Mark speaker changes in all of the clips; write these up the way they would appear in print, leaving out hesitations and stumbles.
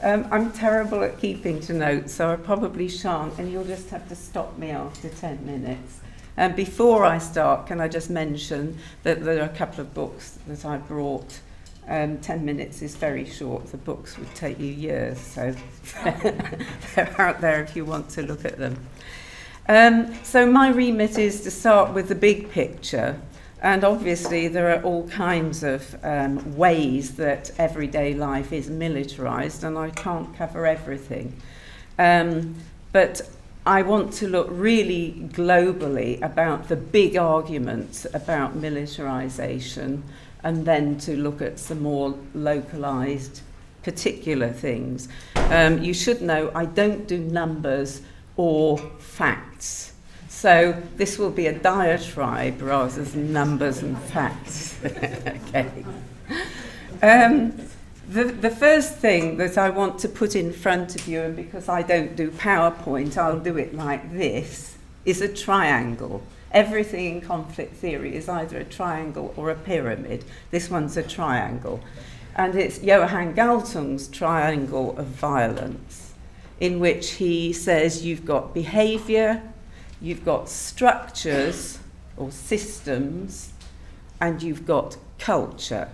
Speaker 1: I'm terrible at keeping to notes, so I probably shan't, and you'll just have to stop me after 10 minutes. And before I start, can I just mention that there are a couple of books that I brought. 10 minutes is very short. The books would take you years, so they're out there if you want to look at them. So my remit is to start with the big picture, and obviously there are all kinds of ways that everyday life is militarised, and I can't cover everything. But I want to look really globally about the big arguments about militarisation, and then to look at some more localised particular things. You should know I don't do numbers or facts. So this will be a diatribe rather than numbers and facts. Okay. The first thing that I want to put in front of you, and because I don't do PowerPoint, I'll do it like this, is a triangle. Everything in conflict theory is either a triangle or a pyramid. This one's a triangle. And it's Johann Galtung's triangle of violence, in which he says you've got behaviour, you've got structures or systems, and you've got culture.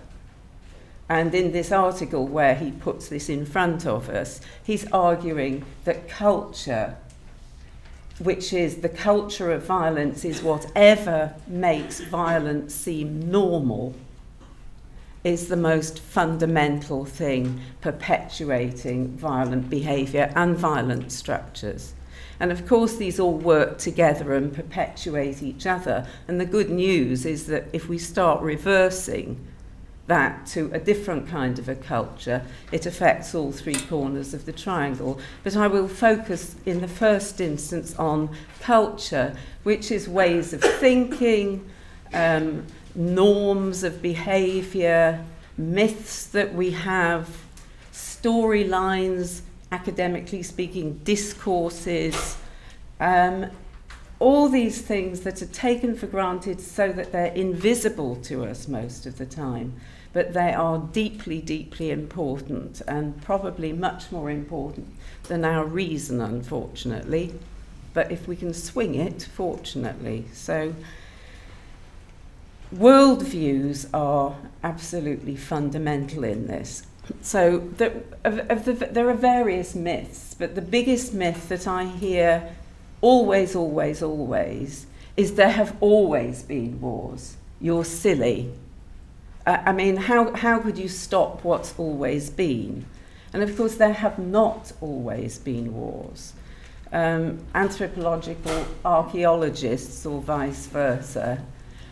Speaker 1: And in this article where he puts this in front of us, he's arguing that culture, which is the culture of violence, is whatever makes violence seem normal, is the most fundamental thing perpetuating violent behaviour and violent structures. And of course these all work together and perpetuate each other. And the good news is that if we start reversing that to a different kind of a culture, it affects all three corners of the triangle. But I will focus in the first instance on culture, which is ways of thinking, norms of behaviour, myths that we have, storylines, academically speaking, discourses, all these things that are taken for granted so that they're invisible to us most of the time. But they are deeply, deeply important, and probably much more important than our reason, unfortunately. But if we can swing it, fortunately. So worldviews are absolutely fundamental in this. So there are various myths, but the biggest myth that I hear always, always, always is there have always been wars. You're silly. I mean, how could you stop what's always been? And of course, there have not always been wars. Anthropological archaeologists, or vice versa,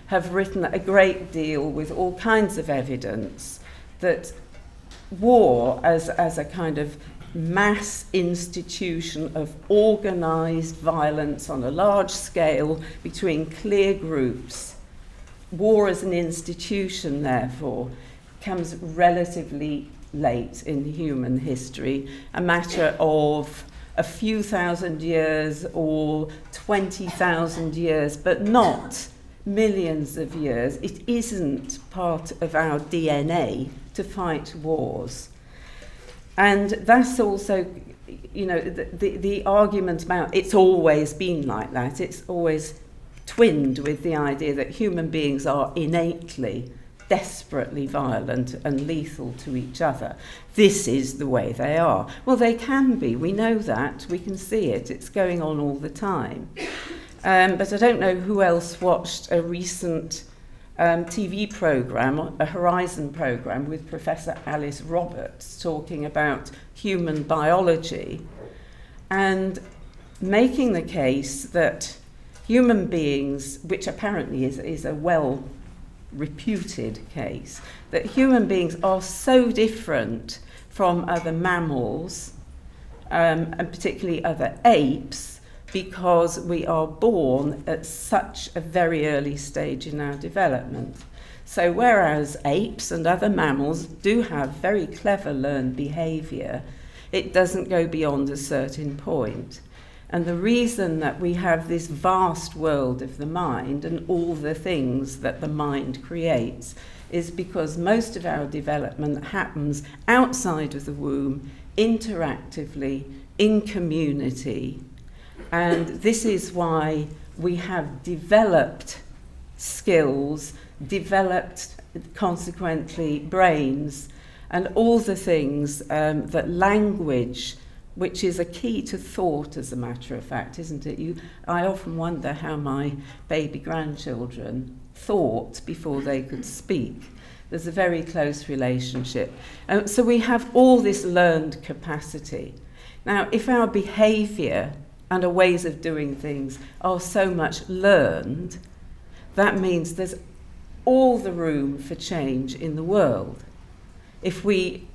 Speaker 1: have written a great deal with all kinds of evidence that war as a kind of mass institution of organised violence on a large scale between clear groups, war as an institution, therefore, comes relatively late in human history, a matter of a few thousand years or 20,000 years, but not millions of years. It isn't part of our DNA to fight wars. And that's also, you know, the argument about it's always been like that. It's always twinned with the idea that human beings are innately, desperately violent and lethal to each other. This is the way they are. Well, they can be. We know that. We can see it. It's going on all the time. But I don't know who else watched a recent TV programme, a Horizon programme with Professor Alice Roberts talking about human biology and making the case that human beings, which apparently is a well-reputed case, that human beings are so different from other mammals, and particularly other apes, because we are born at such a very early stage in our development. So whereas apes and other mammals do have very clever learned behaviour, it doesn't go beyond a certain point. And the reason that we have this vast world of the mind and all the things that the mind creates is because most of our development happens outside of the womb, interactively, in community. And this is why we have developed skills, developed, consequently, brains, and all the things that language, which is a key to thought, as a matter of fact, isn't it? I often wonder how my baby grandchildren thought before they could speak. There's a very close relationship. So we have all this learned capacity. Now, if our behaviour and our ways of doing things are so much learned, that means there's all the room for change in the world. If we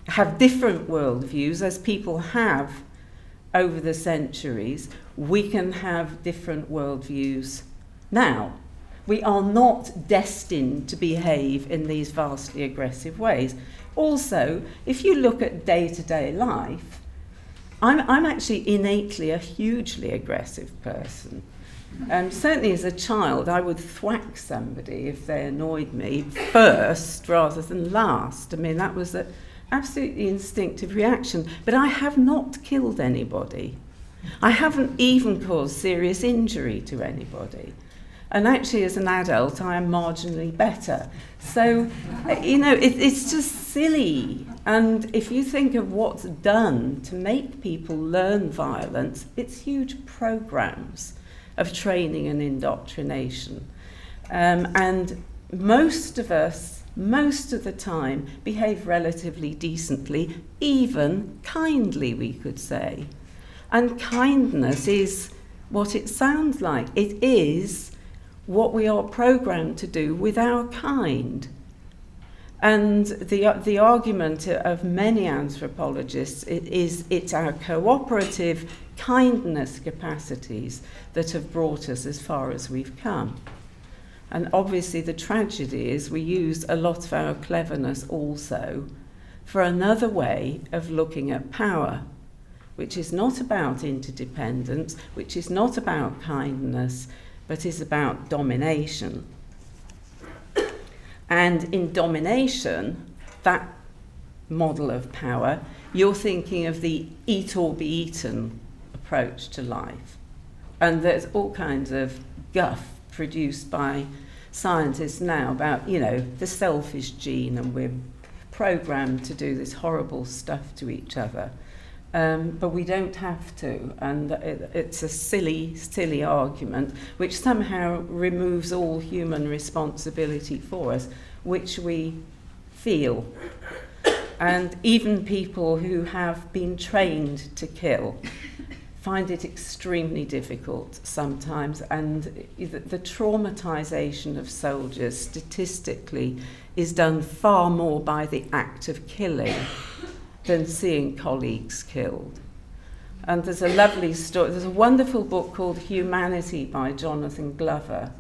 Speaker 1: have different worldviews, as people have over the centuries, we can have different worldviews now. We are not destined to behave in these vastly aggressive ways. Also, if you look at day-to-day life, I'm actually innately a hugely aggressive person. Certainly as a child, I would thwack somebody if they annoyed me first rather than last. I mean, that was an absolutely instinctive reaction. But I have not killed anybody. I haven't even caused serious injury to anybody. And actually, as an adult, I am marginally better. So, it's just silly. And if you think of what's done to make people learn violence, it's huge programs of training and indoctrination. And most of us, most of the time, behave relatively decently, even kindly, we could say. And kindness is what it sounds like. It is what we are programmed to do with our kind. And the argument of many anthropologists is it's our cooperative kindness capacities that have brought us as far as we've come. And obviously the tragedy is we use a lot of our cleverness also for another way of looking at power, which is not about interdependence, which is not about kindness, but is about domination. And in domination, that model of power, you're thinking of the eat or be eaten approach to life. And there's all kinds of guff produced by scientists now about, the selfish gene, and we're programmed to do this horrible stuff to each other. But we don't have to, and it's a silly, silly argument which somehow removes all human responsibility for us, which we feel. And even people who have been trained to kill find it extremely difficult sometimes, and the traumatization of soldiers statistically is done far more by the act of killing than seeing colleagues killed. And there's a lovely story, there's a wonderful book called Humanity by Jonathan Glover,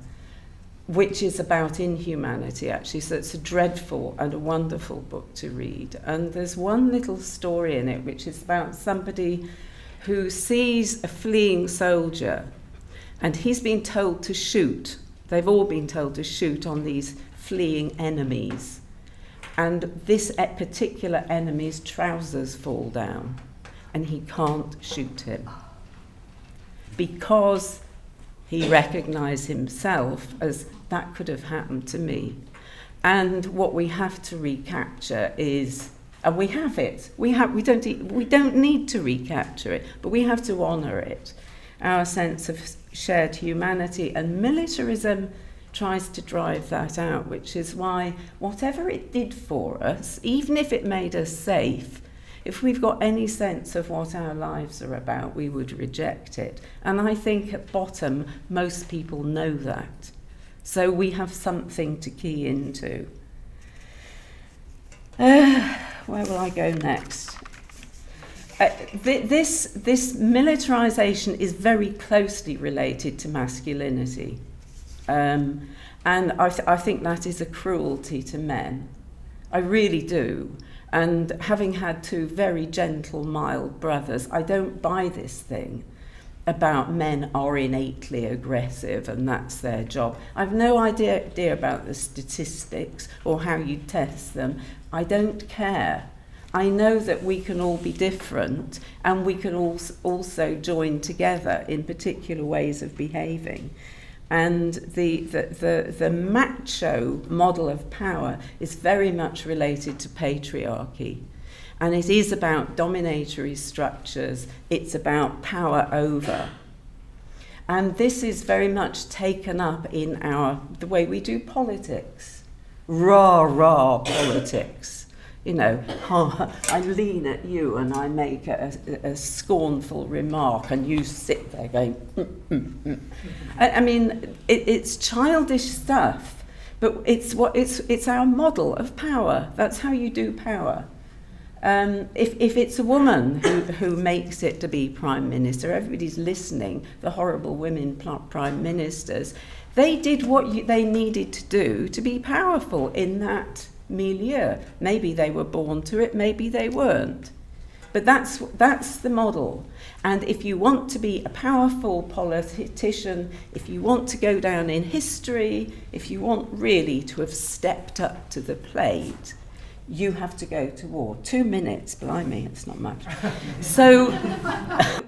Speaker 1: which is about inhumanity, actually, so it's a dreadful and a wonderful book to read. And there's one little story in it which is about somebody who sees a fleeing soldier, and he's been told to shoot. They've all been told to shoot on these fleeing enemies. And this particular enemy's trousers fall down, and he can't shoot him because he recognised himself as that could have happened to me. And what we have to recapture is, and we have it. We don't need to recapture it, but we have to honour it. Our sense of shared humanity, and militarism tries to drive that out, which is why whatever it did for us, even if it made us safe, if we've got any sense of what our lives are about, we would reject it. And I think at bottom, most people know that. So we have something to key into. Where will I go next? This militarisation is very closely related to masculinity. And I think that is a cruelty to men. I really do. And having had two very gentle, mild brothers, I don't buy this thing. about men are innately aggressive and that's their job. I've no idea about the statistics or how you test them. I don't care. I know that we can all be different and we can also join together in particular ways of behaving. And the macho model of power is very much related to patriarchy. And it is about dominatory structures. It's about power over. And this is very much taken up in the way we do politics. Rah politics. You know, I lean at you and I make a scornful remark and you sit there going, I mean, it's childish stuff, but it's our model of power. That's how you do power. If it's a woman who makes it to be prime minister, everybody's listening, the horrible women prime ministers, they did what they needed to do to be powerful in that milieu. Maybe they were born to it, maybe they weren't. But that's the model. And if you want to be a powerful politician, if you want to go down in history, if you want really to have stepped up to the plate, you have to go to war. 2 minutes, blimey, it's not much. So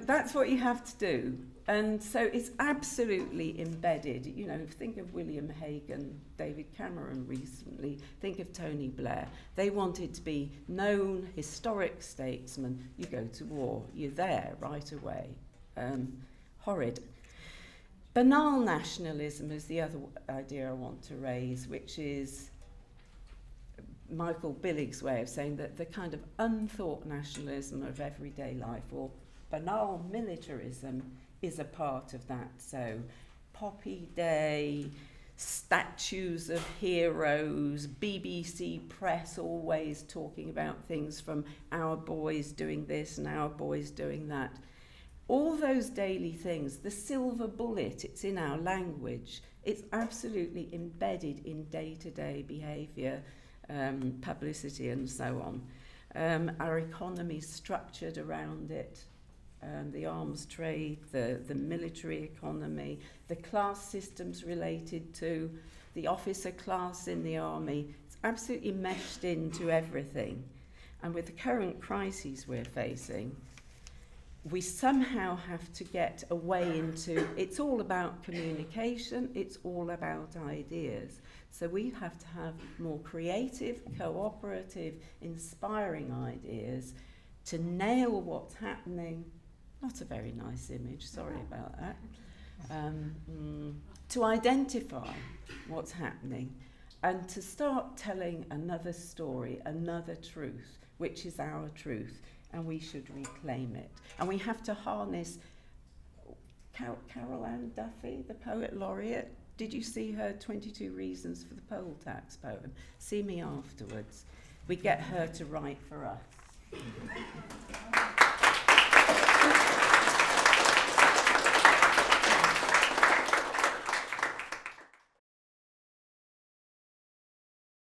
Speaker 1: that's what you have to do. And so it's absolutely embedded. You know, think of William Hague and David Cameron recently. Think of Tony Blair. They wanted to be known, historic statesmen. You go to war. You're there right away. Horrid. Banal nationalism is the other idea I want to raise, which is Michael Billig's way of saying that the kind of unthought nationalism of everyday life, or banal militarism, is a part of that. So Poppy Day, statues of heroes, BBC press always talking about things from our boys doing this and our boys doing that. All those daily things, the silver bullet, it's in our language. It's absolutely embedded in day-to-day behaviour, publicity and so on. Our economy is structured around it. The arms trade, the military economy, the class systems related to the officer class in the army. It's absolutely meshed into everything. And with the current crises we're facing, we somehow have to get away into, it's all about communication, it's all about ideas. So we have to have more creative, cooperative, inspiring ideas to nail what's happening. Not a very nice image, sorry about that. To identify what's happening and to start telling another story, another truth, which is our truth, and we should reclaim it. And we have to harness Carol Ann Duffy, the poet laureate. Did you see her 22 Reasons for the Poll Tax poem? See me afterwards. We get her to write for us.